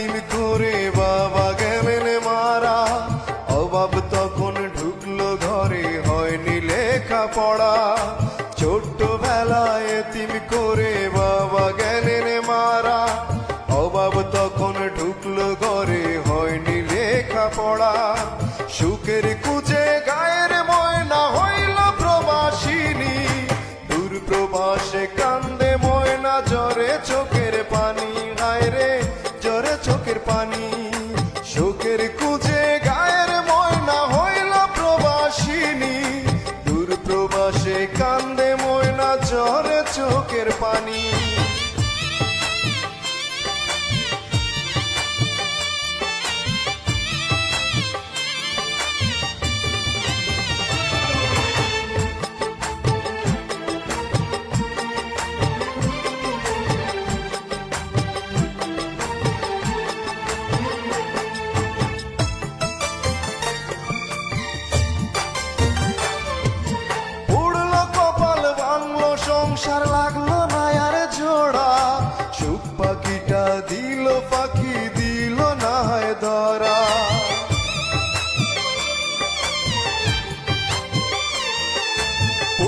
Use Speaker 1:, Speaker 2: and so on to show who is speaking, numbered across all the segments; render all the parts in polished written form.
Speaker 1: এতিম করে বাবা গেলেন মারা, অভাব তখন ঢুকলো ঘরে, হয়নি লেখা পড়া। ছোট্টবেলায় এতিম করে বাবা গেলেন মারা, অভাব তখন ঢুকলো ঘরে, হয়নি লেখা পড়া। সুখের কুজে গায়ের ময়না হইল প্রবাসিনী, দূর প্রবাসে কান্দে ময়না, জ্বরে চোখের পানি, হায় রে জ্বরে চোখের পানি। সুখের কুজে গায়ের ময়না হইল প্রবাসিনী, দূর প্রবাসে কান্দে ময়না, জ্বরে চোখের পানি। সংসার লাগলো না আর জোড়া, সুখ পাখিটা দিল পাখি, দিল না হয় ধরা।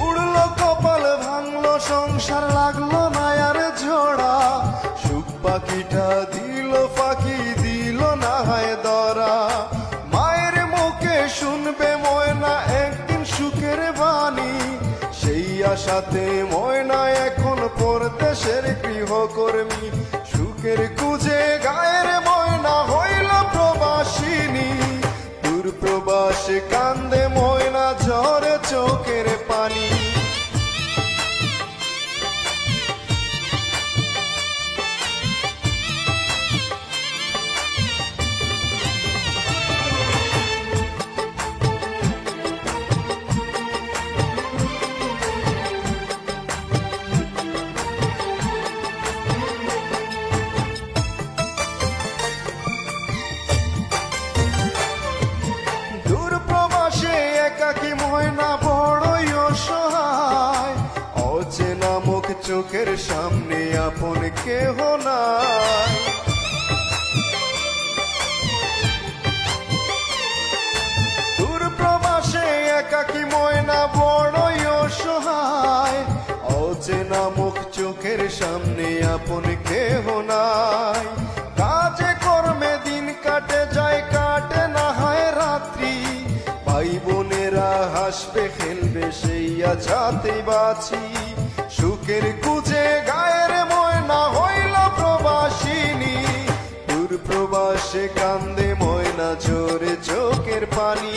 Speaker 1: উড়লো কপাল ভাঙলো সংসার লাগলো না আর জোড়া, সুখ পাখিটা দিল পাখি, দিল না হয় ধরা। মায়ের মুখে শুনবে ময়না একদিন সুখের বাণী, সেই আশাতে ময়না এখন পরদেশের গৃহকর্মী। সুখের কুজে গায়ের ময়না হইল প্রবাসিনী, দূর প্রবাসে কান্দে ময়না, ঝরে চোখের পানি। একাকী ময়না বড়ই অসহায়, অচেনা মুখ চোখের সামনে আপন কেহ নাই। দূর প্রবাসে একাকী ময়না বড়ই অসহায়, অচেনা মুখ চোখের সামনে আপন কেহ নাই। কাজে কর্মে দিন কাটে যায়, কাটে না হয় রাত্রি, ভাই বোনেরা হাসবে খেলবে সেই আছাতেই বাঁচি। সুখের কুজে গায়ের ময়না হইল প্রবাসিনী, দূর প্রবাসে কান্দে ময়না, ঝরে চোখের পানি।